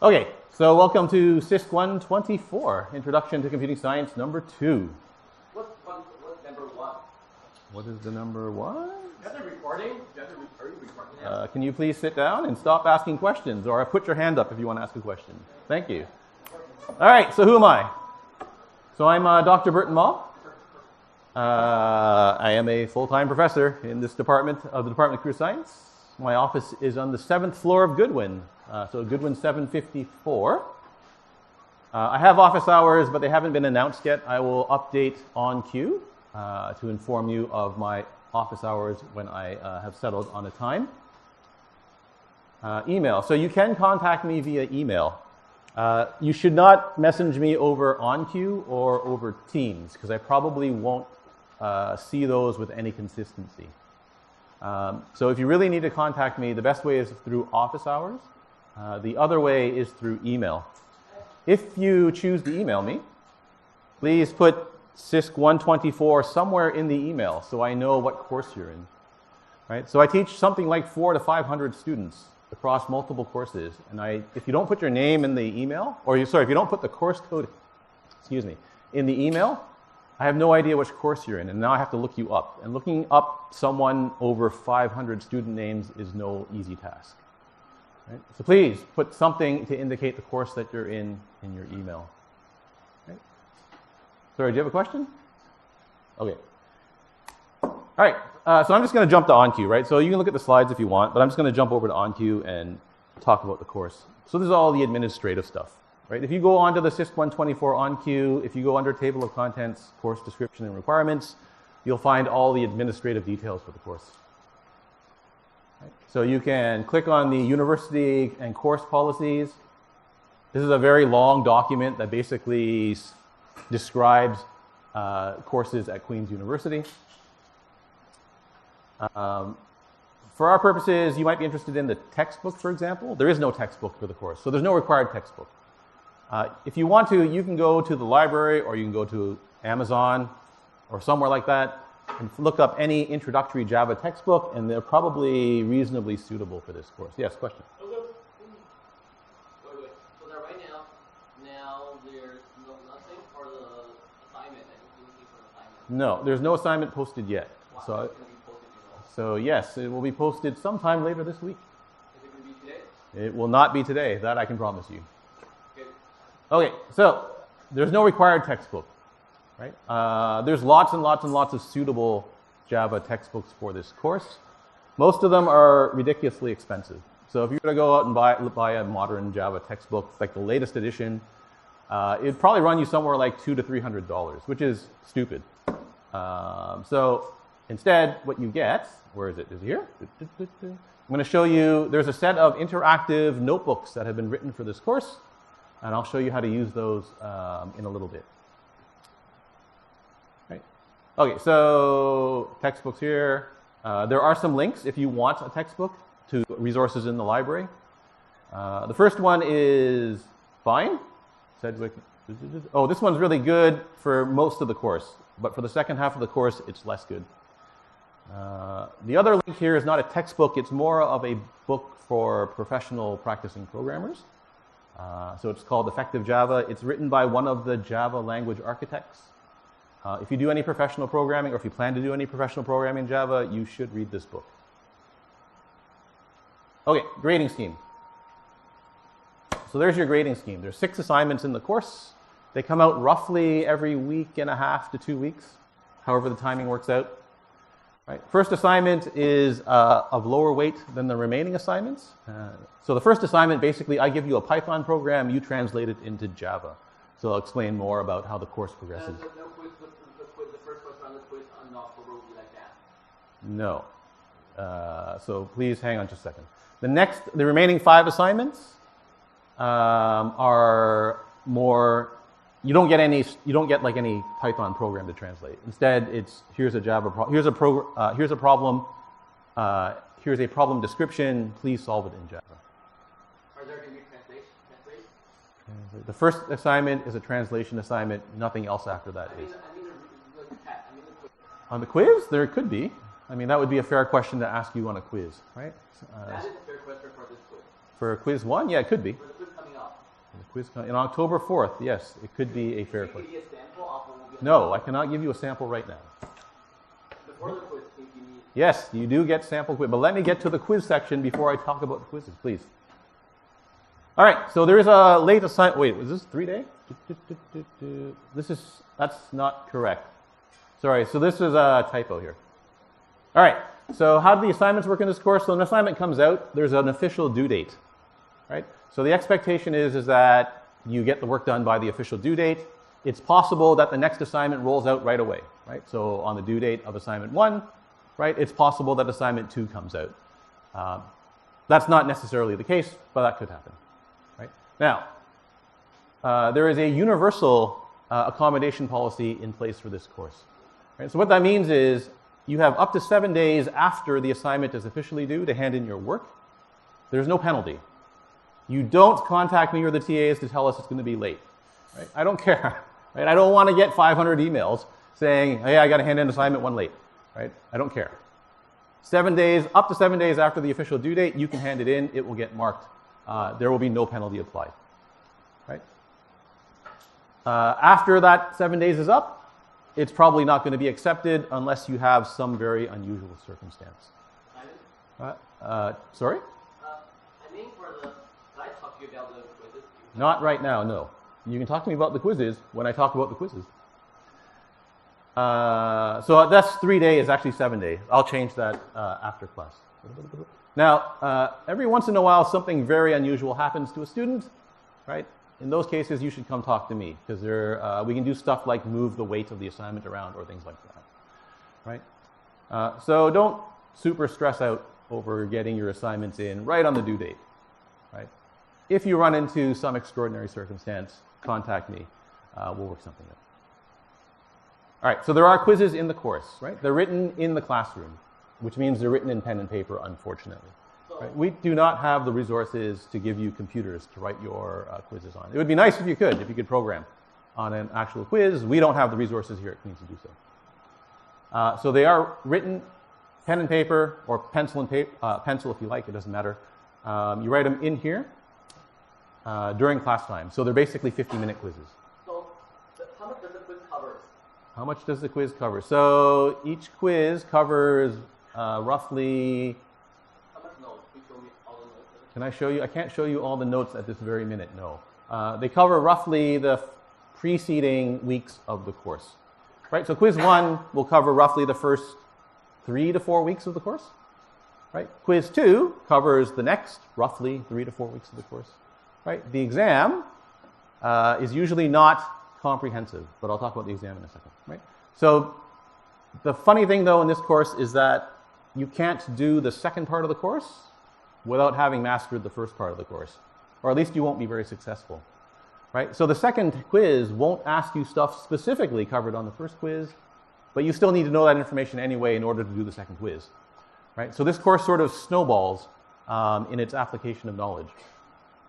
Okay, so welcome to CISC124, Introduction to Computing Science number 2. What's number 1? What is the number 1? Are you recording? Are you recording now? Can you please sit down and stop asking questions, or put your hand up if you want to ask a question. Thank you. All right, so who am I? So I'm Dr. Burton Mall. I am a full-time professor in this department of the Department of Computer Science. My office is on the 7th floor of Goodwin, so Goodwin 754. I have office hours, but they haven't been announced yet. I will update on cue to inform you of my office hours when I have settled on a time. Email. So you can contact me via email. You should not message me over OnCue or over Teams, because I probably won't see those with any consistency. So if you really need to contact me, the best way is through office hours. The other way is through email. If you choose to email me, please put CISC124 somewhere in the email so I know what course you're in. Right? So I teach something like 400 to 500 students across multiple courses, and if you don't put your name in the email, if you don't put the course code, in the email, I have no idea which course you're in, and now I have to look you up. And looking up someone over 500 student names is no easy task. Right? So please put something to indicate the course that you're in your email. Right? Sorry, do you have a question? Okay. All right, so I'm just going to jump to OnCue, right? So you can look at the slides if you want, but I'm just going to jump over to OnCue and talk about the course. So this is all the administrative stuff. Right? If you go onto the CISC124 OnCue, if you go under Table of Contents, Course Description and Requirements, you'll find all the administrative details for the course. Right? So you can click on the university and course policies. This is a very long document that basically describes courses at Queen's University. For our purposes, you might be interested in the textbook, for example. There is no textbook for the course, so there's no required textbook. If you want to, you can go to the library, or you can go to Amazon or somewhere like that and look up any introductory Java textbook, and they're probably reasonably suitable for this course. Yes, question? Okay. Wait. So right now there's nothing for the assignment. I'm looking for the assignment. No, there's no assignment posted yet. Wow, it's going to be posted, So yes, it will be posted sometime later this week. Is it going to be today? It will not be today, that I can promise you. Okay. Okay, so there's no required textbook, right? There's lots and lots and lots of suitable Java textbooks for this course. Most of them are ridiculously expensive. So if you're going to go out and buy a modern Java textbook, like the latest edition, it'd probably run you somewhere like $200 to $300, which is stupid. So instead, what you get, where is it? Is it here? I'm going to show you, there's a set of interactive notebooks that have been written for this course. And I'll show you how to use those in a little bit. Right. Okay, so textbooks here. There are some links if you want a textbook to resources in the library. The first one is fine. Sedgwick. Oh, this one's really good for most of the course, but for the second half of the course, it's less good. The other link here is not a textbook. It's more of a book for professional practicing programmers. So it's called Effective Java. It's written by one of the Java language architects. If you do any professional programming, or if you plan to do any professional programming in Java, you should read this book. Okay, grading scheme. So there's your grading scheme. There's 6 assignments in the course. They come out roughly every week and a half to 2 weeks, however the timing works out. Right. First assignment is of lower weight than the remaining assignments. So the first assignment, basically, I give you a Python program, you translate it into Java. So I'll explain more about how the course progresses. The first question on the quiz on not will be like that? No. So please hang on just a second. The remaining 5 assignments are more. You don't get any Python program to translate. Instead, it's here's a problem. Here's a problem description. Please solve it in Java. Are there going to be translation? The first assignment is a translation assignment. Nothing else after that is. The test. The quiz. On the quiz, there could be. I mean, that would be a fair question to ask you on a quiz, right? That is a fair question for this quiz. For quiz 1, yeah, it could be. For the quiz coming up. In October 4th, yes, it could be a fair Can question. you give me a sample of what will be No, I cannot give you a sample right now. before the quiz? Can you give me? Yes, you do get sample quiz, but let me get to the quiz section before I talk about the quizzes, please. All right, so there is a late assignment. Wait, was this 3-day? That's not correct. Sorry, so this is a typo here. All right, so how do the assignments work in this course? So an assignment comes out, there's an official due date, right? So the expectation is that you get the work done by the official due date. It's possible that the next assignment rolls out right away, right? So on the due date of assignment 1, right, it's possible that assignment 2 comes out. That's not necessarily the case, but that could happen, right? Now, there is a universal accommodation policy in place for this course. Right? So what that means is you have up to 7 days after the assignment is officially due to hand in your work. There's no penalty. You don't contact me or the TAs to tell us it's going to be late. Right? I don't care. Right? I don't want to get 500 emails saying, hey, I got to hand in assignment 1 late. Right? I don't care. 7 days, up to 7 days after the official due date, you can hand it in. It will get marked. There will be no penalty applied. Right? After that 7 days is up, it's probably not going to be accepted unless you have some very unusual circumstance. Sorry? I mean, for the I talk to you about the quizzes. Not right now, no. You can talk to me about the quizzes when I talk about the quizzes. So that's 3 days, actually 7 days. I'll change that after class. Now, every once in a while, something very unusual happens to a student, right? In those cases, you should come talk to me because we can do stuff like move the weight of the assignment around or things like that, right? So don't super stress out over getting your assignments in right on the due date, right? If you run into some extraordinary circumstance, contact me. We'll work something out. All right, so there are quizzes in the course, right? They're written in the classroom, which means they're written in pen and paper, unfortunately. Right? We do not have the resources to give you computers to write your quizzes on. It would be nice if you could program on an actual quiz. We don't have the resources here at Queen's to do so. So they are written pen and paper, or pencil and paper, pencil if you like, it doesn't matter. You write them in here during class time. So they're basically 50-minute quizzes. So how much does the quiz cover? How much does the quiz cover? So each quiz covers roughly... Can I show you? I can't show you all the notes at this very minute, no. They cover roughly the preceding weeks of the course. Right? So quiz 1 will cover roughly the first 3 to 4 weeks of the course. Right? Quiz 2 covers the next roughly 3 to 4 weeks of the course. Right? The exam is usually not comprehensive, but I'll talk about the exam in a second. Right? So the funny thing though in this course is that you can't do the second part of the course without having mastered the first part of the course, or at least you won't be very successful, right? So the second quiz won't ask you stuff specifically covered on the first quiz, but you still need to know that information anyway in order to do the second quiz, right? So this course sort of snowballs in its application of knowledge,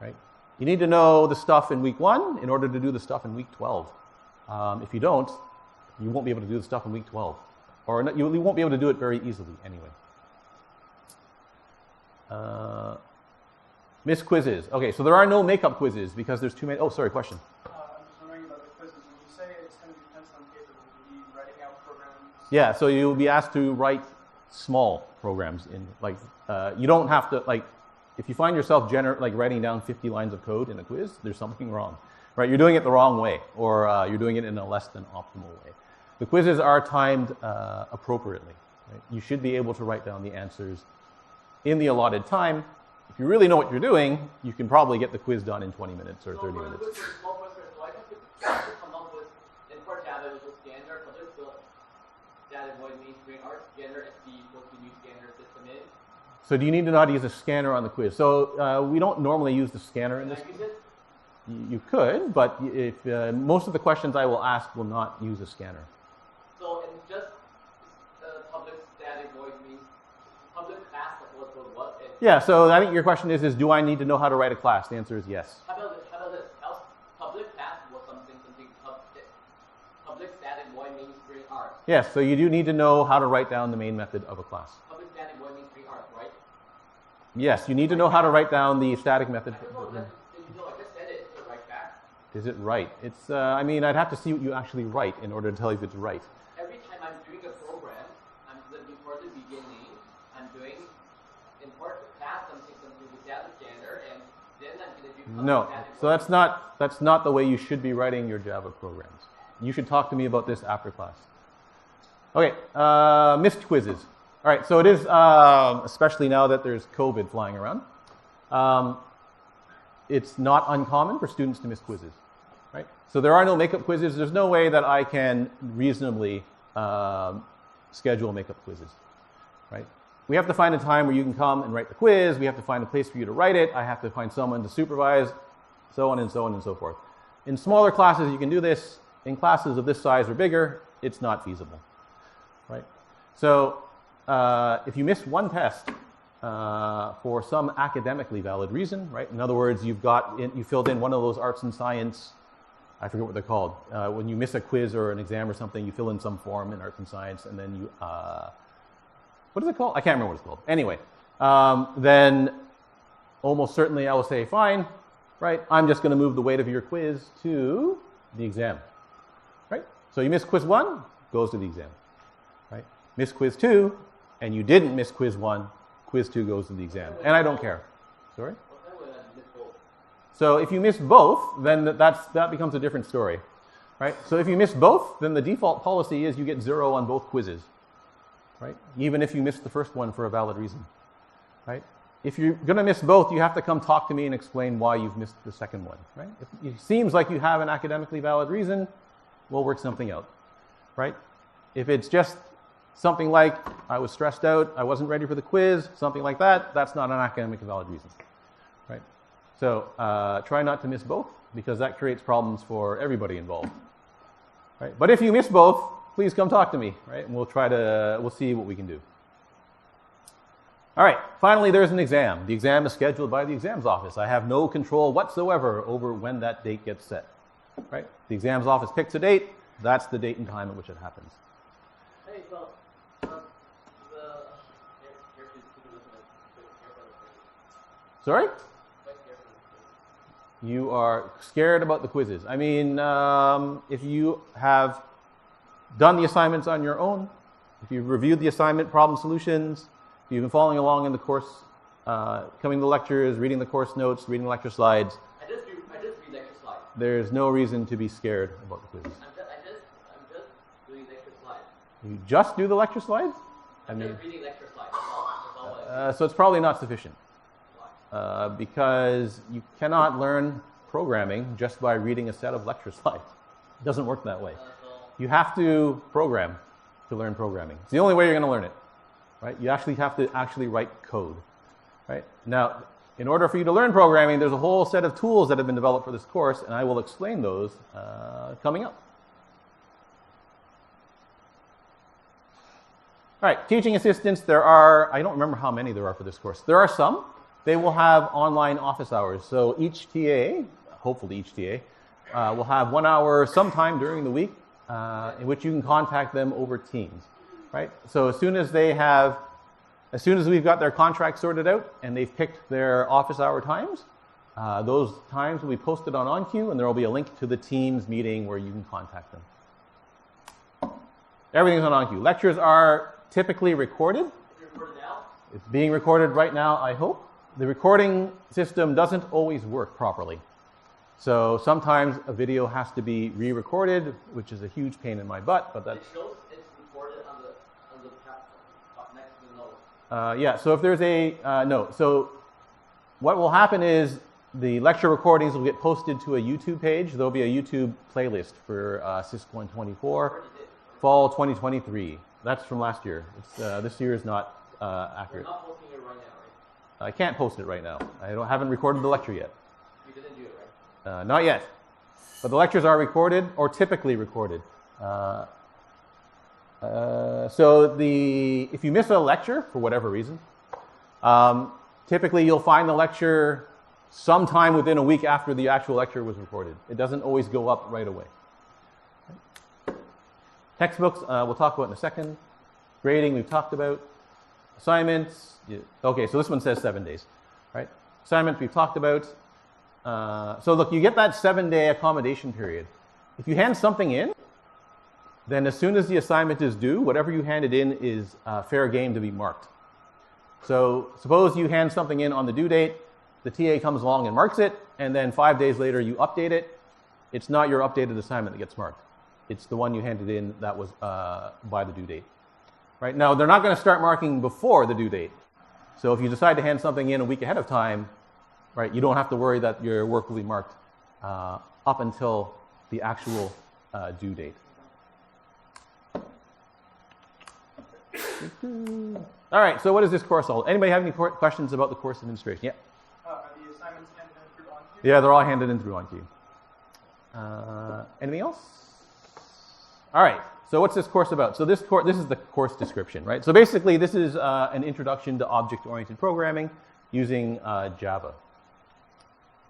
right? You need to know the stuff in week 1 in order to do the stuff in week 12. If you don't, you won't be able to do the stuff in week 12, or you won't be able to do it very easily anyway. Miss quizzes. Okay, so there are no makeup quizzes because there's too many. Oh, sorry, question. I'm just wondering about the quizzes. When you say it's going to be pencil and paper, will you be writing out programs? Yeah, so you'll be asked to write small programs in, like, you don't have to, like, if you find yourself writing down 50 lines of code in a quiz, there's something wrong, right? You're doing it the wrong way, or you're doing it in a less than optimal way. The quizzes are timed appropriately. Right? You should be able to write down the answers in the allotted time. If you really know what you're doing, you can probably get the quiz done in 20 minutes or 30 minutes. So small question, so I have to come up with, in part Java, which is standard, but there's still data void mainstream art scanner SD equals the new scanner system in. So do you need to know how to use a scanner on the quiz? So we don't normally use the scanner in this. Can I use it? You could, but if most of the questions I will ask will not use a scanner. So and just public static void means public class of what it. Yeah, so I think your question is do I need to know how to write a class? The answer is yes. How about this? Else public class was something public static void means string art. Yes, so you do need to know how to write down the main method of a class. Public static void means string art, right? Yes, you need to know how to write down the static method. I just said it right back. Is it right? It's, I mean, I'd have to see what you actually write in order to tell you if it's right. Every time I'm doing a program, before the beginning, I'm doing import the path, I'm taking them to the data scanner, and then I'm going to do No, so that's not the way you should be writing your Java programs. You should talk to me about this after class. Okay, missed quizzes. All right, so it is, especially now that there's COVID flying around, it's not uncommon for students to miss quizzes, right? So there are no makeup quizzes. There's no way that I can reasonably schedule makeup quizzes, right? We have to find a time where you can come and write the quiz. We have to find a place for you to write it. I have to find someone to supervise, so on and so on and so forth. In smaller classes, you can do this. In classes of this size or bigger, it's not feasible, right? So if you miss one test for some academically valid reason, right? In other words, you filled in one of those arts and science, I forget what they're called. When you miss a quiz or an exam or something, you fill in some form in arts and science, and then you, what is it called? I can't remember what it's called. Anyway, then almost certainly I will say, fine, right? I'm just going to move the weight of your quiz to the exam, right? So you missed quiz 1, goes to the exam, right? Miss quiz 2, and you didn't miss quiz 1, quiz 2 goes to the exam. And I don't care. Sorry? So if you miss both, then that becomes a different story, right? So if you miss both, then the default policy is you get 0 on both quizzes, right? Even if you missed the first one for a valid reason, right? If you're going to miss both, you have to come talk to me and explain why you've missed the second one, right? If it seems like you have an academically valid reason, we'll work something out, right? If it's just something like, I was stressed out, I wasn't ready for the quiz, something like that, that's not an academically valid reason, right? So try not to miss both, because that creates problems for everybody involved, right? But if you miss both, please come talk to me, right? And we'll see what we can do. All right, finally, there's an exam. The exam is scheduled by the exams office. I have no control whatsoever over when that date gets set, right? The exams office picks a date. That's the date and time at which it happens. Hey, so, Sorry? You are scared about the quizzes. I mean, if you have done the assignments on your own, if you've reviewed the assignment problem solutions, if you've been following along in the course, coming to lectures, reading the course notes, reading the lecture slides, I just read lecture slides. there's no reason to be scared about the quizzes. I'm just doing lecture slides. You just do the lecture slides? I'm just reading lecture slides. That's all So it's probably not sufficient. Because you cannot learn programming just by reading a set of lecture slides. It doesn't work that way. You have to program to learn programming. It's the only way you're going to learn it, right? You actually have to write code, right? Now, in order for you to learn programming, there's a whole set of tools that have been developed for this course, and I will explain those coming up. All right, teaching assistants, there are, I don't remember how many there are for this course. There are some. They will have online office hours. So each TA, hopefully each TA, will have 1 hour sometime during the week in which you can contact them over Teams, right? So as soon as we've got their contract sorted out and they've picked their office hour times, those times will be posted on OnQ, and there will be a link to the Teams meeting where you can contact them. Everything's on OnQ. Lectures are typically recorded. It's recorded now? It's being recorded right now, I hope. The recording system doesn't always work properly. So sometimes a video has to be re-recorded, which is a huge pain in my butt, but that's... It shows it's recorded on the top next to the note. Yeah, so if there's a note. So what will happen is the lecture recordings will get posted to a YouTube page. There'll be a YouTube playlist for CISC124, fall 2023. That's from last year. This year is not accurate. You're not posting it right now, right? I can't post it right now. I haven't recorded the lecture yet. You didn't do it, right? Not yet. But the lectures are recorded, or typically recorded. So if you miss a lecture, for whatever reason, typically you'll find the lecture sometime within a week after the actual lecture was recorded. It doesn't always go up right away. Textbooks, we'll talk about in a second. Grading, we've talked about. Assignments, okay, so this one says 7 days, right? Assignments we've talked about. So look, you get that 7-day accommodation period. If you hand something in, then as soon as the assignment is due, whatever you handed in is fair game to be marked. So suppose you hand something in on the due date, the TA comes along and marks it, and then 5 days later you update it. It's not your updated assignment that gets marked. It's the one you handed in that was by the due date. Right? Now, they're not going to start marking before the due date. So if you decide to hand something in a week ahead of time, right, you don't have to worry that your work will be marked up until the actual due date. All right, so what is this course all? Anybody have any questions about the course administration? Yeah? Are the assignments handed in through OnCue? Yeah, they're all handed in through OnCue. Anything else? All right, so what's this course about? So this is the course description, right? So basically, this is an introduction to object-oriented programming using Java.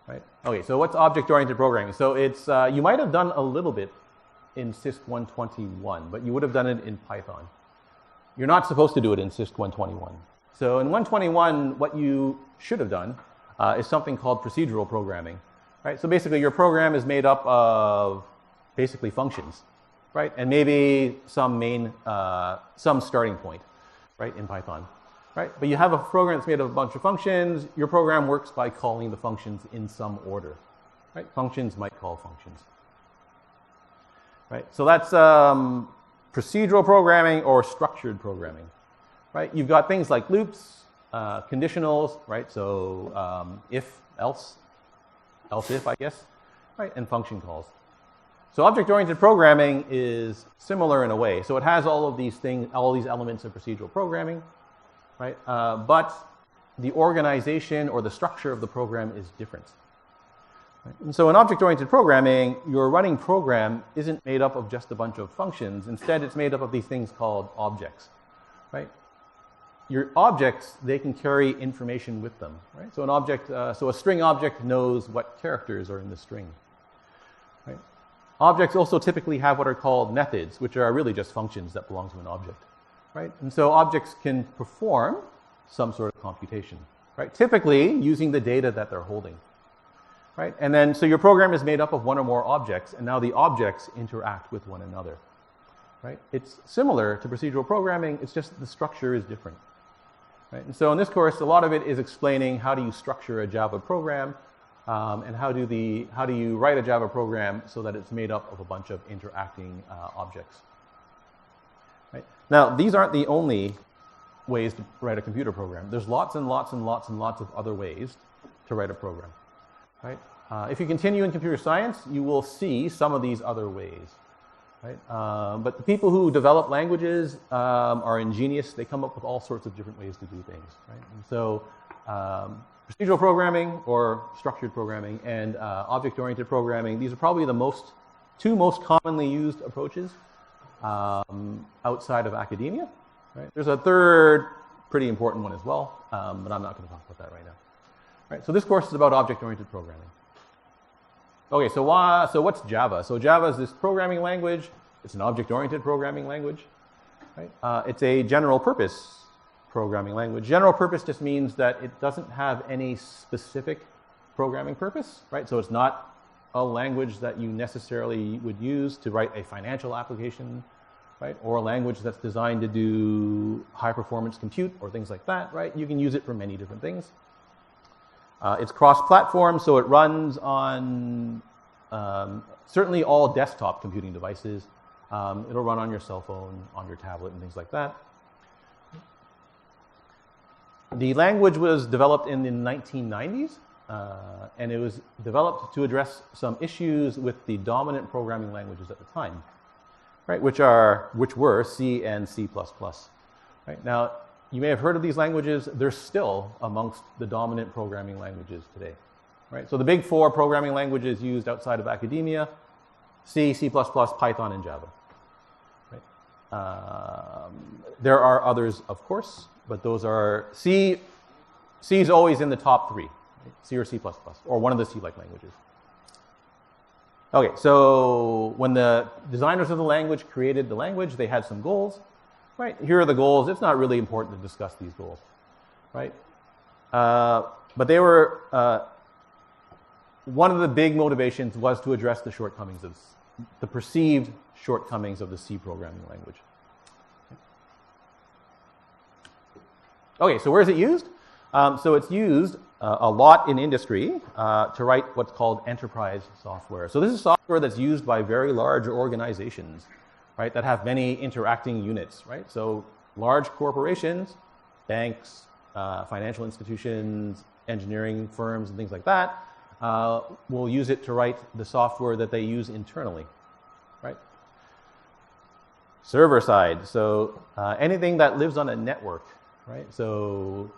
Right? Okay, so what's object-oriented programming? So it's, you might have done a little bit in CISC121, but you would have done it in Python. You're not supposed to do it in CISC121. So in 121, what you should have done is something called procedural programming. Right? So basically, your program is made up of basically functions, right? And maybe some some starting point, right, in Python. Right? But you have a program that's made of a bunch of functions. Your program works by calling the functions in some order. Right? Functions might call functions. Right? So that's procedural programming or structured programming. Right? You've got things like loops, conditionals, right? So if, else if, I guess, right? And function calls. So object-oriented programming is similar in a way. So it has all of these things, all these elements of procedural programming. Right? But the organization or the structure of the program is different. Right? And so in object-oriented programming, your running program isn't made up of just a bunch of functions. Instead, it's made up of these things called objects. Right? Your objects, they can carry information with them. Right? So an object, so a string object knows what characters are in the string. Right? Objects also typically have what are called methods, which are really just functions that belong to an object. Right? And so objects can perform some sort of computation, right? Typically using the data that they're holding, right? And then, so your program is made up of one or more objects, and now the objects interact with one another, right? It's similar to procedural programming, it's just the structure is different, right? And so in this course, a lot of it is explaining how do you structure a Java program, and how do you write a Java program so that it's made up of a bunch of interacting objects. Right? Now, these aren't the only ways to write a computer program. There's lots and lots and lots and lots of other ways to write a program. Right? If you continue in computer science, you will see some of these other ways. Right? But the people who develop languages are ingenious. They come up with all sorts of different ways to do things. Right? And so procedural programming or structured programming and object-oriented programming, these are probably the two most commonly used approaches outside of academia. Right? There's a third pretty important one as well, but I'm not going to talk about that right now. Right? So this course is about object-oriented programming. Okay, so what's Java? So Java is this programming language. It's an object-oriented programming language. Right? It's a general-purpose programming language. General purpose just means that it doesn't have any specific programming purpose. Right? So it's not a language that you necessarily would use to write a financial application, right? Or a language that's designed to do high-performance compute or things like that, right? You can use it for many different things. It's cross-platform, so it runs on certainly all desktop computing devices. It'll run on your cell phone, on your tablet, and things like that. The language was developed in the 1990s. And it was developed to address some issues with the dominant programming languages at the time, right? Which were C and C++. Right? Now, you may have heard of these languages. They're still amongst the dominant programming languages today, right? So the big four programming languages used outside of academia: C, C++, Python, and Java. Right? There are others, of course, but those are C is always in the top three. C or C++, or one of the C-like languages. Okay, so when the designers of the language created the language, they had some goals, right? Here are the goals. It's not really important to discuss these goals, right? But they were one of the big motivations was to address the shortcomings of the perceived shortcomings of the C programming language. Okay, so where is it used? So it's used a lot in industry to write what's called enterprise software. So this is software that's used by very large organizations, right, that have many interacting units, right? So large corporations, banks, financial institutions, engineering firms, and things like that will use it to write the software that they use internally, right? Server side, so anything that lives on a network, right? So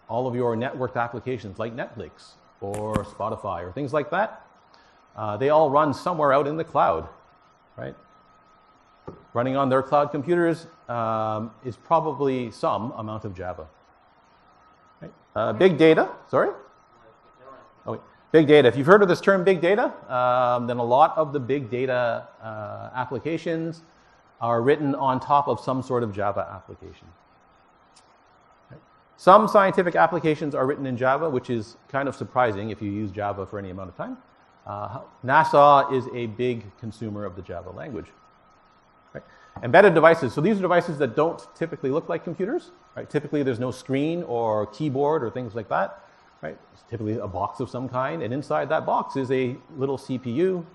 all of your networked applications like Netflix or Spotify or things like that, they all run somewhere out in the cloud, right? Running on their cloud computers is probably some amount of Java. Right? Big data, sorry? Oh, big data. If you've heard of this term big data, then a lot of the big data applications are written on top of some sort of Java application. Okay. Some scientific applications are written in Java, which is kind of surprising if you use Java for any amount of time. NASA is a big consumer of the Java language. Right. Embedded devices. So these are devices that don't typically look like computers. Right. Typically there's no screen or keyboard or things like that. Right. It's typically a box of some kind, and inside that box is a little CPU.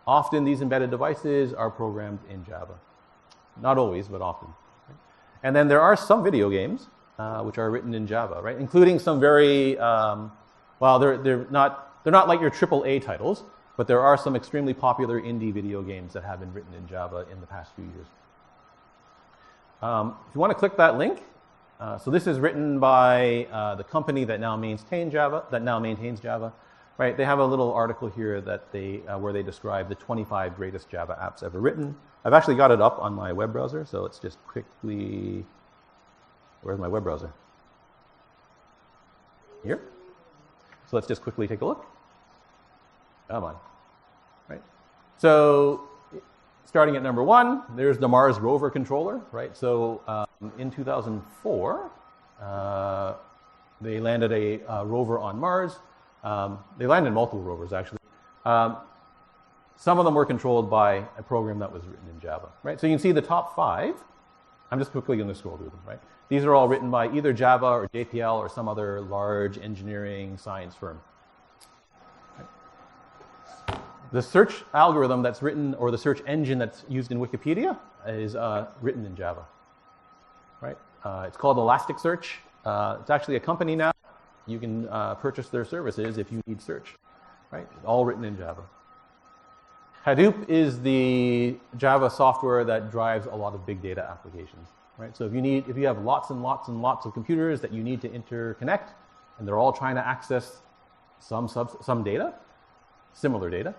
Often these embedded devices are programmed in Java. Not always, but often. Right? And then there are some video games which are written in Java, right? Including some very, well, they're not like your AAA titles, but there are some extremely popular indie video games that have been written in Java in the past few years. If you want to click that link, so this is written by the company that now maintains Java, right? They have a little article here that where they describe the 25 greatest Java apps ever written. I've actually got it up on my web browser, so let's just quickly, where's my web browser? Here. So let's just quickly take a look. Come on, right? So starting at number 1, there's the Mars rover controller, right? So in 2004, they landed a rover on Mars. They landed multiple rovers, actually. Some of them were controlled by a program that was written in Java, right? So you can see the top 5. I'm just quickly going to scroll through them, right? These are all written by either Java or JPL or some other large engineering science firm. Right? The search algorithm that's written, or the search engine that's used in Wikipedia is written in Java, right? It's called Elasticsearch. It's actually a company now. You can purchase their services if you need search, right? It's all written in Java. Hadoop is the Java software that drives a lot of big data applications, right? So if you have lots and lots and lots of computers that you need to interconnect, and they're all trying to access some data, similar data,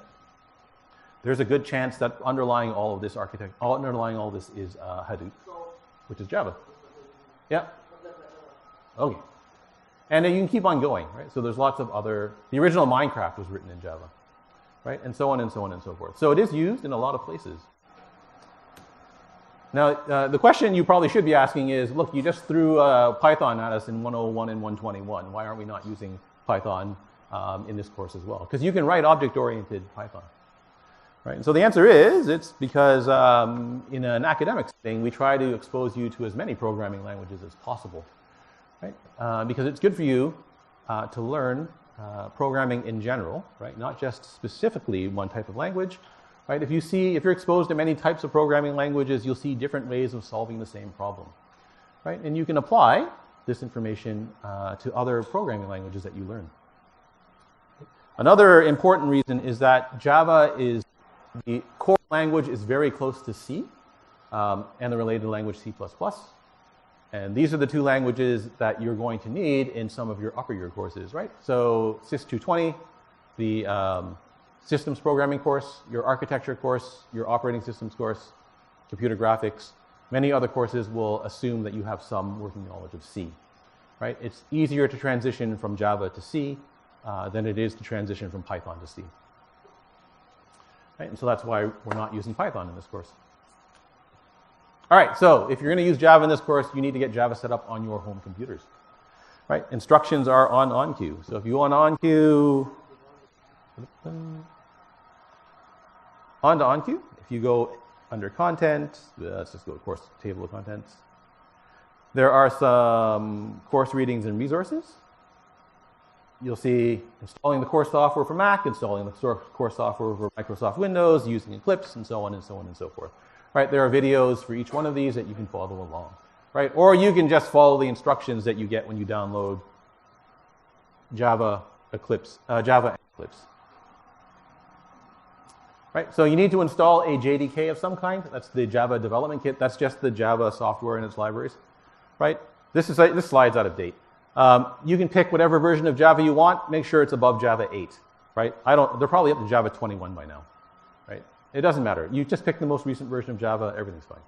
there's a good chance that underlying all of this is Hadoop, which is Java. Yeah. Okay. And then you can keep on going, right? So there's lots of other. The original Minecraft was written in Java, right? And so on and so on and so forth. So it is used in a lot of places. Now, the question you probably should be asking is, look, you just threw Python at us in 101 and 121. Why aren't we not using Python in this course as well? Because you can write object-oriented Python, right? And so the answer is, it's because in an academic setting, we try to expose you to as many programming languages as possible, right? Because it's good for you to learn programming in general, right? Not just specifically one type of language, right? If you're exposed to many types of programming languages, you'll see different ways of solving the same problem, right? And you can apply this information to other programming languages that you learn. Another important reason is that Java is the core language is very close to C and the related language C++. And these are the two languages that you're going to need in some of your upper year courses, right? So CISC124, the systems programming course, your architecture course, your operating systems course, computer graphics, many other courses will assume that you have some working knowledge of C, right? It's easier to transition from Java to C than it is to transition from Python to C. Right? And so that's why we're not using Python in this course. All right, so if you're going to use Java in this course, you need to get Java set up on your home computers. right? Instructions are on OnQ. So if you want OnQ, onto OnQ, if you go under content, let's just go to course table of contents. There are some course readings and resources. You'll see installing the course software for Mac, installing the course software for Microsoft Windows, using Eclipse, and so on and so on and so forth. Right? There are videos for each one of these that you can follow along. Right? Or you can just follow the instructions that you get when you download Java Eclipse. Right? So you need to install a JDK of some kind. That's the Java development kit. That's just the Java software and its libraries. Right? This slide's out of date. You can pick whatever version of Java you want. Make sure it's above Java 8. Right? They're probably up to Java 21 by now. Right? It doesn't matter. You just pick the most recent version of Java. Everything's fine.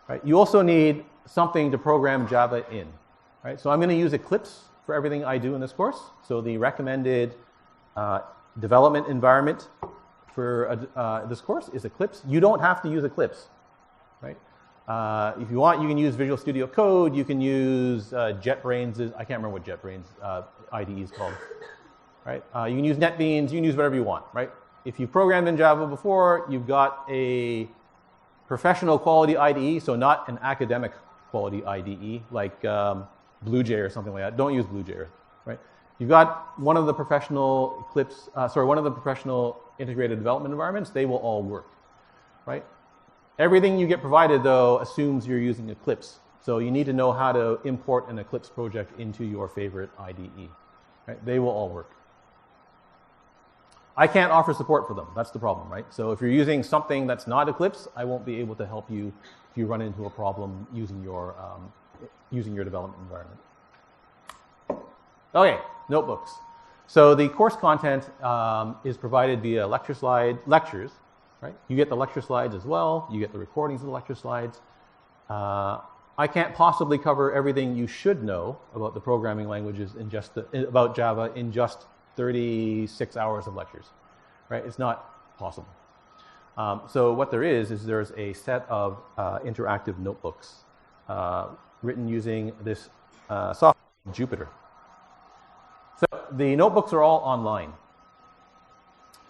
Right? You also need something to program Java in. Right? So I'm going to use Eclipse for everything I do in this course. So the recommended development environment for this course is Eclipse. You don't have to use Eclipse. Right? If you want, you can use Visual Studio Code. You can use JetBrains. I can't remember what JetBrains IDE is called. Right? You can use NetBeans. You can use whatever you want. Right? If you programmed in Java before, you've got a professional quality IDE, so not an academic quality IDE like BlueJ or something like that. Don't use BlueJ. Right? You've got one of the professional one of the professional integrated development environments. They will all work. Right? Everything you get provided, though, assumes you're using Eclipse. So you need to know how to import an Eclipse project into your favorite IDE. Right? They will all work. I can't offer support for them. That's the problem, right? So if you're using something that's not Eclipse, I won't be able to help you if you run into a problem using your development environment. Okay, notebooks. So the course content is provided via lectures. Right? You get the lecture slides as well. You get the recordings of the lecture slides. I can't possibly cover everything you should know about the programming languages about Java in just 36 hours of lectures. Right? It's not possible. So what there is there's a set of interactive notebooks written using this software, Jupyter. So the notebooks are all online.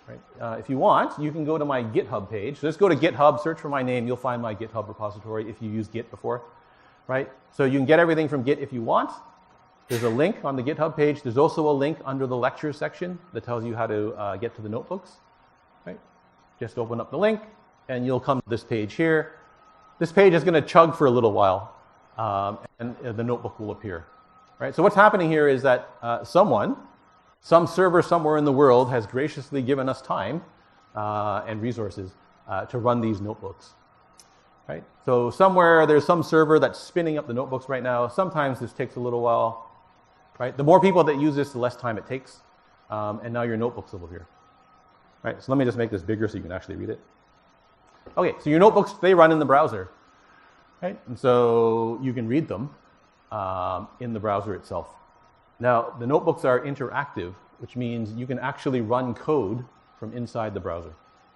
Right? If you want, you can go to my GitHub page. So just go to GitHub, search for my name. You'll find my GitHub repository if you used Git before. Right? So you can get everything from Git if you want. There's a link on the GitHub page. There's also a link under the lectures section that tells you how to get to the notebooks. Right? Just open up the link, and you'll come to this page here. This page is going to chug for a little while, and the notebook will appear. Right? So what's happening here is that some server somewhere in the world has graciously given us time and resources to run these notebooks. Right? So somewhere there's some server that's spinning up the notebooks right now. Sometimes this takes a little while. Right? The more people that use this, the less time it takes. And now your notebooks will appear. Right? So let me just make this bigger so you can actually read it. Okay, so your notebooks, they run in the browser. Right? And so you can read them in the browser itself. Now, the notebooks are interactive, which means you can actually run code from inside the browser.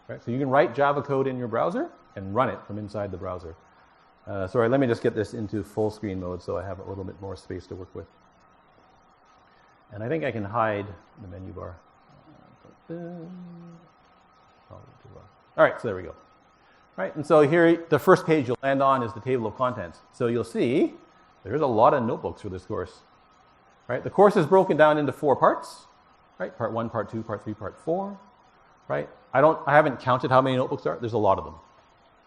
Right? So you can write Java code in your browser and run it from inside the browser. Sorry, let me just get this into full screen mode so I have a little bit more space to work with. And I think I can hide the menu bar. All right, so there we go. Right, and so here, the first page you'll land on is the table of contents. So you'll see there's a lot of notebooks for this course. Right? The course is broken down into 4 parts. Right? Part 1, Part 2, Part 3, Part 4. Right? I haven't counted how many notebooks there are. There's a lot of them.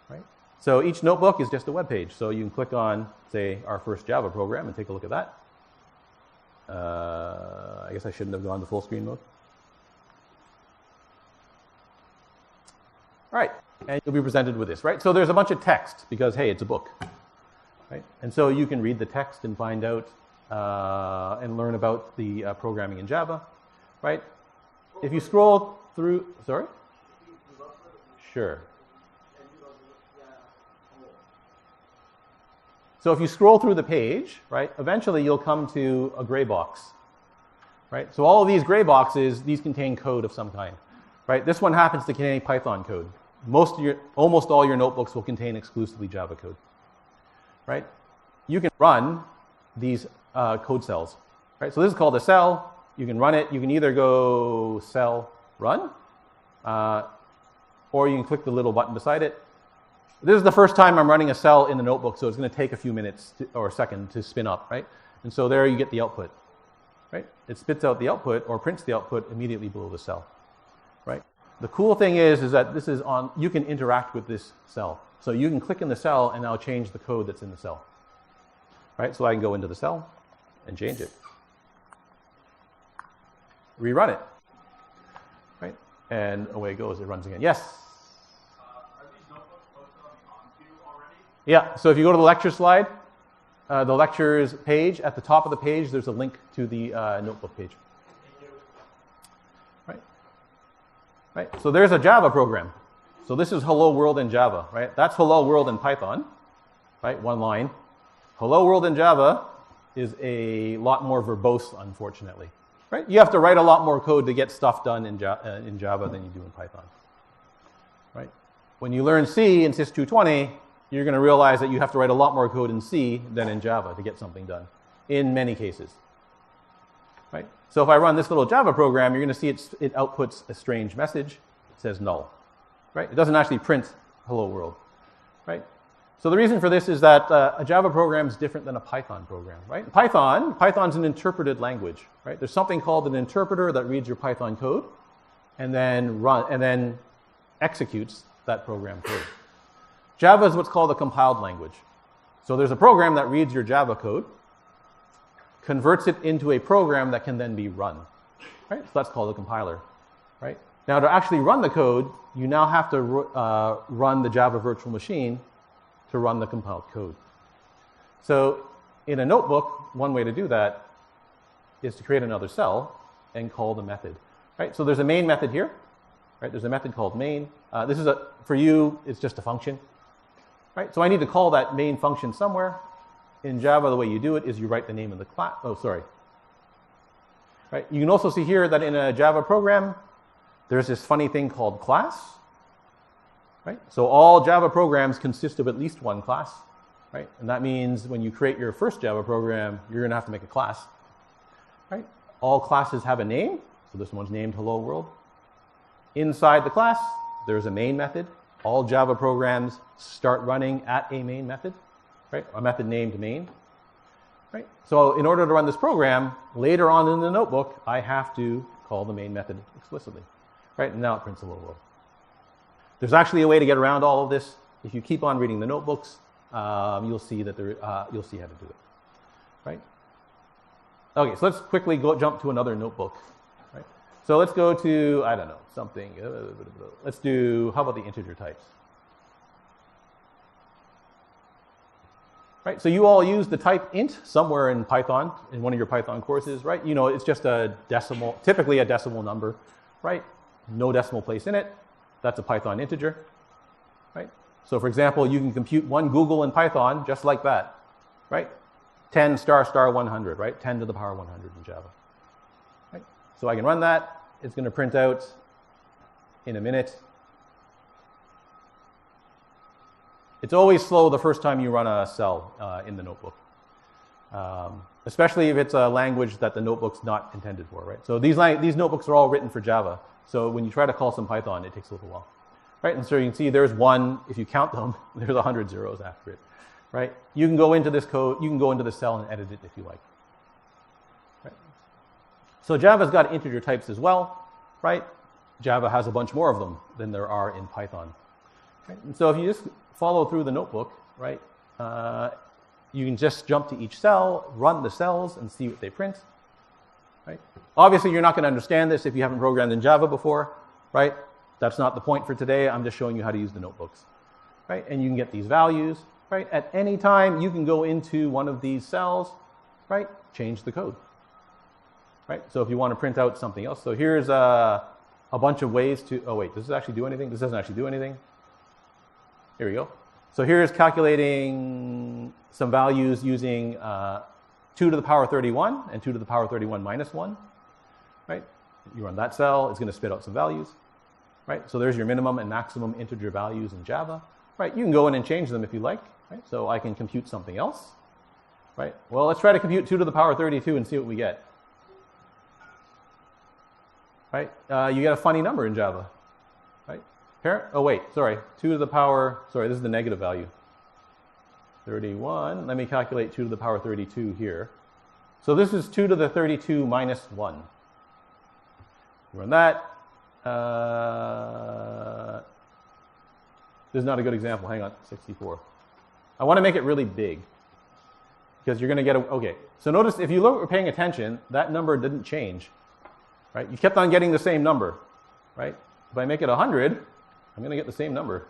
Right? So each notebook is just a web page. So you can click on, say, our first Java program and take a look at that. I guess I shouldn't have gone to full screen mode. All right, and you'll be presented with this, right? So there's a bunch of text because, hey, it's a book, right? And so you can read the text and find out and learn about the programming in Java, right? If you scroll through, sorry? Sure. So if you scroll through the page, right, eventually you'll come to a gray box, right? So all of these gray boxes, these contain code of some kind, right? This one happens to contain Python code. Almost all your notebooks will contain exclusively Java code, right? You can run these code cells. Right? So this is called a cell. You can run it. You can either go cell run, or you can click the little button beside it. This is the first time I'm running a cell in the notebook, so it's going to take a few minutes or a second to spin up, right? And so there you get the output, right? It spits out the output or prints the output immediately below the cell, right? The cool thing is that this is on, you can interact with this cell. So you can click in the cell and now change the code that's in the cell, right? So I can go into the cell and change it. Rerun it, right? And away it goes, it runs again. Yes? Yeah, so if you go to the lecture slide, the lectures page, at the top of the page, there's a link to the notebook page. Right? Right, so there's a Java program. So this is hello world in Java, right? That's hello world in Python, right? One line. Hello world in Java is a lot more verbose, unfortunately. Right? You have to write a lot more code to get stuff done in Java than you do in Python. Right? When you learn C in CISC124, you're going to realize that you have to write a lot more code in C than in Java to get something done, in many cases. Right? So if I run this little Java program, you're going to see it outputs a strange message. It says null. Right? It doesn't actually print hello world. Right? So the reason for this is that a Java program is different than a Python program. Right? Python's an interpreted language. Right? There's something called an interpreter that reads your Python code and then executes that program code. Java is what's called a compiled language. So there's a program that reads your Java code, converts it into a program that can then be run. Right? So that's called a compiler. Right? Now to actually run the code, you now have to run the Java virtual machine to run the compiled code. So in a notebook, one way to do that is to create another cell and call the method. Right? So there's a main method here. Right? There's a method called main. This is for you, it's just a function. Right? So I need to call that main function somewhere. In Java, the way you do it is you write the name of the class. Oh, sorry. Right? You can also see here that in a Java program, there's this funny thing called class. Right? So all Java programs consist of at least one class. Right? And that means when you create your first Java program, you're going to have to make a class. Right? All classes have a name. So this one's named Hello World. Inside the class, there's a main method. All Java programs start running at a main method, right? A method named main, right? So in order to run this program, later on in the notebook, I have to call the main method explicitly, right? And now it prints hello world. There's actually a way to get around all of this. If you keep on reading the notebooks, you'll see that you'll see how to do it, right? Okay, so let's quickly jump to another notebook. So let's go to, I don't know, something. Let's do, how about the integer types? Right, so you all use the type int somewhere in Python, in one of your Python courses, right? You know, it's just a decimal, typically a decimal number, right? No decimal place in it. That's a Python integer, right? So for example, you can compute one Google in Python just like that, right? 10 star 100, right? 10 to the power 100 in Java. Right? So I can run that. It's going to print out in a minute. It's always slow the first time you run a cell in the notebook, especially if it's a language that the notebook's not intended for, right? So these notebooks are all written for Java. So when you try to call some Python, it takes a little while, right? And so you can see there's one, if you count them, there's 100 zeros after it, right? You can go into this code, you can go into the cell and edit it if you like. So Java's got integer types as well, right? Java has a bunch more of them than there are in Python. Right? And so if you just follow through the notebook, right, you can just jump to each cell, run the cells, and see what they print. Right? Obviously, you're not going to understand this if you haven't programmed in Java before, right? That's not the point for today. I'm just showing you how to use the notebooks, right? And you can get these values, right? At any time, you can go into one of these cells, right? Change the code. Right? So if you want to print out something else. So here's a bunch of ways to, oh wait, does this actually do anything? This doesn't actually do anything. Here we go. So here's calculating some values using 2 to the power 31 and 2 to the power 31 minus 1. Right? You run that cell, it's going to spit out some values. Right? So there's your minimum and maximum integer values in Java. Right? You can go in and change them if you like. Right? So I can compute something else. right? Well, let's try to compute 2 to the power 32 and see what we get. Right? You get a funny number in Java, right? Oh wait, sorry, 2 to the power, sorry, this is the negative value. 31, let me calculate 2 to the power 32 here. So this is 2 to the 32 minus 1. Run that. This is not a good example, hang on, 64. I want to make it really big, because you're going to get okay. So notice, if you look, paying attention, that number didn't change. Right? You kept on getting the same number, right? If I make it 100, I'm going to get the same number.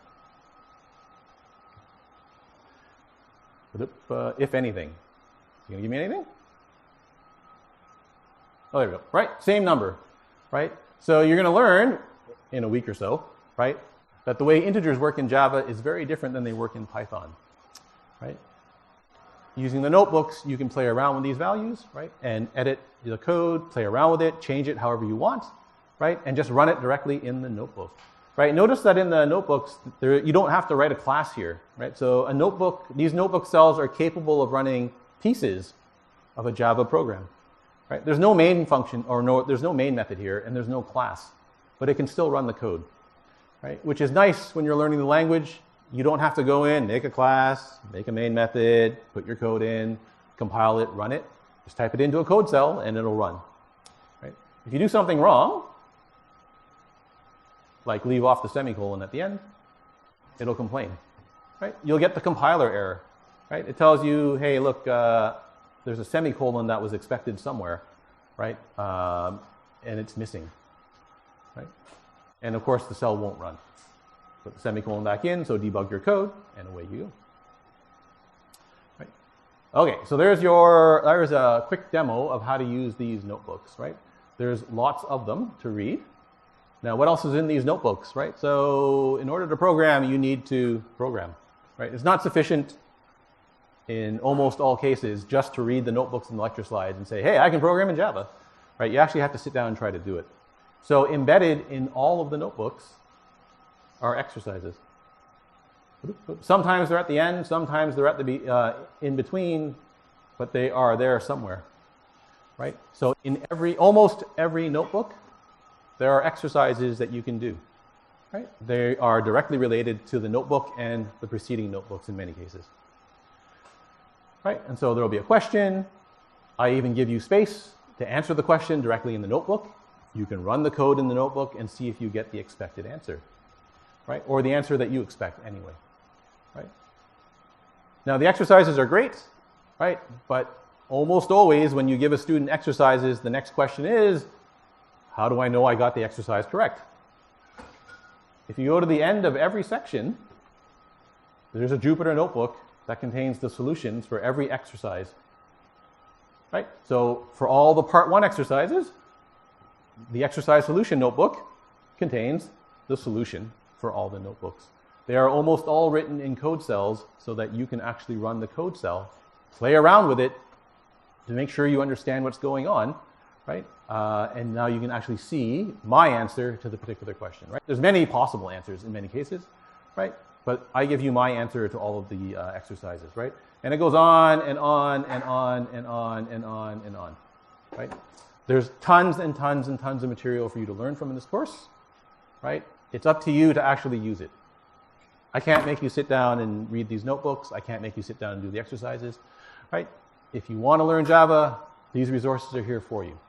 If anything. You going to give me anything? Oh, there we go. Right? Same number, right? So you're going to learn in a week or so, right, that the way integers work in Java is very different than they work in Python, right? Using the notebooks, you can play around with these values, right, and edit the code, play around with it, change it however you want, right, and just run it directly in the notebook, right? Notice that in the notebooks, you don't have to write a class here, right? So a notebook, these notebook cells are capable of running pieces of a Java program, right? There's no main function, or there's no main method here, and there's no class, but it can still run the code, right? Which is nice when you're learning the language. You don't have to go in, make a class, make a main method, put your code in, compile it, run it. Just type it into a code cell and it'll run. Right? If you do something wrong, like leave off the semicolon at the end, it'll complain. Right? You'll get the compiler error. Right? It tells you, hey, look, there's a semicolon that was expected somewhere, right? And it's missing. Right? And of course, the cell won't run. Put the semicolon back in, so debug your code, and away you go. Right? Okay, so there's a quick demo of how to use these notebooks, right? There's lots of them to read. Now, what else is in these notebooks, right? So in order to program, you need to program, right? It's not sufficient in almost all cases just to read the notebooks and the lecture slides and say, hey, I can program in Java, right? You actually have to sit down and try to do it. So embedded in all of the notebooks are exercises. Sometimes they're at the end, sometimes they're at the in between, but they are there somewhere, right? So in almost every notebook, there are exercises that you can do, right? They are directly related to the notebook and the preceding notebooks in many cases, right? And so there will be a question. I even give you space to answer the question directly in the notebook. You can run the code in the notebook and see if you get the expected answer. Right? Or the answer that you expect anyway, right? Now, the exercises are great, right? But almost always when you give a student exercises, the next question is, how do I know I got the exercise correct? If you go to the end of every section, there's a Jupyter notebook that contains the solutions for every exercise, right? So for all the part 1 exercises, the exercise solution notebook contains the solution for all the notebooks. They are almost all written in code cells so that you can actually run the code cell, play around with it to make sure you understand what's going on, right? And now you can actually see my answer to the particular question, right? There's many possible answers in many cases, right? But I give you my answer to all of the exercises, right? And it goes on and on and on and on and on and on, right? There's tons and tons and tons of material for you to learn from in this course, right? It's up to you to actually use it. I can't make you sit down and read these notebooks. I can't make you sit down and do the exercises, right? If you want to learn Java, these resources are here for you,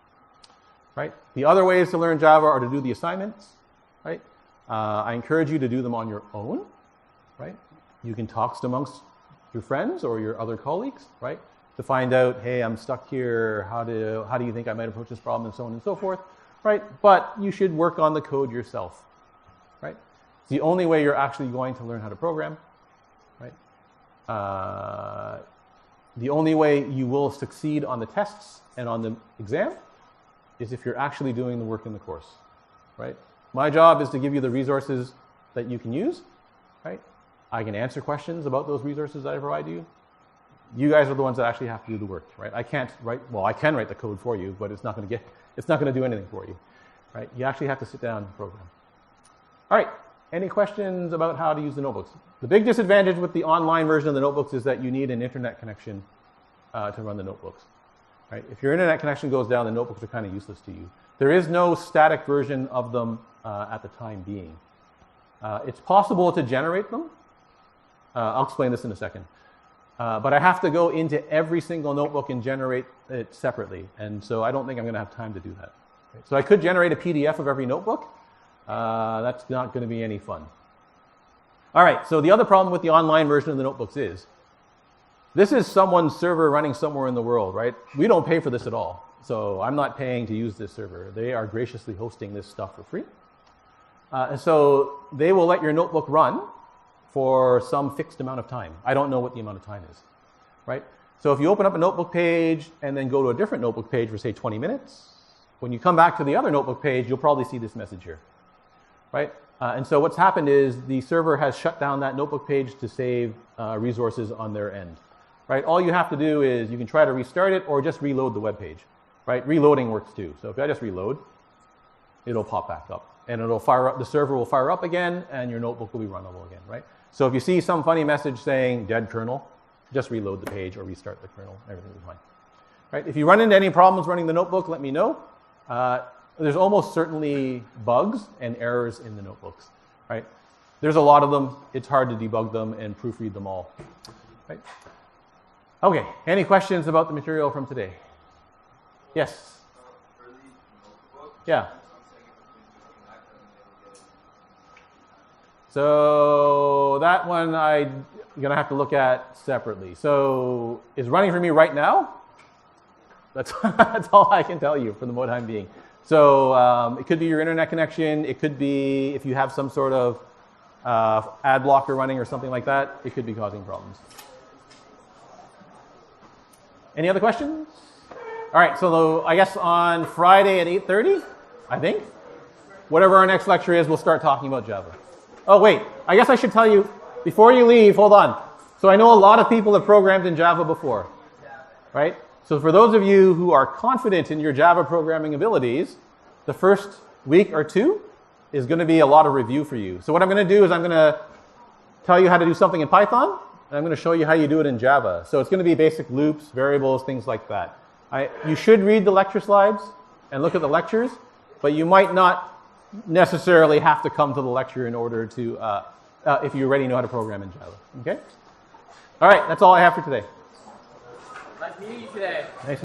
right? The other ways to learn Java are to do the assignments, right? I encourage you to do them on your own, right? You can talk amongst your friends or your other colleagues, right? To find out, hey, I'm stuck here. How do you think I might approach this problem, and so on and so forth, right? But you should work on the code yourself, right? It's the only way you're actually going to learn how to program, right? The only way you will succeed on the tests and on the exam is if you're actually doing the work in the course, right? My job is to give you the resources that you can use, right? I can answer questions about those resources that I provide you. You guys are the ones that actually have to do the work, right? I can write the code for you, but it's not going to do anything for you, right? You actually have to sit down and program. All right, any questions about how to use the notebooks? The big disadvantage with the online version of the notebooks is that you need an internet connection to run the notebooks. Right? If your internet connection goes down, the notebooks are kind of useless to you. There is no static version of them at the time being. It's possible to generate them. I'll explain this in a second. But I have to go into every single notebook and generate it separately. And so I don't think I'm going to have time to do that. Right? So I could generate a PDF of every notebook. That's not going to be any fun. All right, so the other problem with the online version of the notebooks is, this is someone's server running somewhere in the world, right? We don't pay for this at all. So I'm not paying to use this server. They are graciously hosting this stuff for free. And so they will let your notebook run for some fixed amount of time. I don't know what the amount of time is, right? So if you open up a notebook page and then go to a different notebook page for, say, 20 minutes, when you come back to the other notebook page, you'll probably see this message here, right? And so what's happened is the server has shut down that notebook page to save resources on their end, right? All you have to do is you can try to restart it or just reload the web page, right? Reloading works too. So if I just reload, it'll pop back up. And it'll fire up, the server will fire up again, and your notebook will be runnable again, right? So if you see some funny message saying dead kernel, just reload the page or restart the kernel, everything will be fine. Right? If you run into any problems running the notebook, let me know. There's almost certainly bugs and errors in the notebooks, right? There's a lot of them. It's hard to debug them and proofread them all, right? Okay, any questions about the material from today? Yes? For the notebook, Yeah. So that one I'm going to have to look at separately. So it's running for me right now. That's, that's all I can tell you for the time being. So it could be your internet connection. It could be if you have some sort of ad blocker running or something like that, it could be causing problems. Any other questions? All right, so I guess on Friday at 8:30, I think, whatever our next lecture is, we'll start talking about Java. Oh, wait, I guess I should tell you, before you leave, hold on. So I know a lot of people have programmed in Java before, right? So for those of you who are confident in your Java programming abilities, the first week or two is going to be a lot of review for you. So what I'm going to do is I'm going to tell you how to do something in Python, and I'm going to show you how you do it in Java. So it's going to be basic loops, variables, things like that. You should read the lecture slides and look at the lectures, but you might not necessarily have to come to the lecture in order to, if you already know how to program in Java. Okay? All right, that's all I have for today. Nice meeting you today. Nice.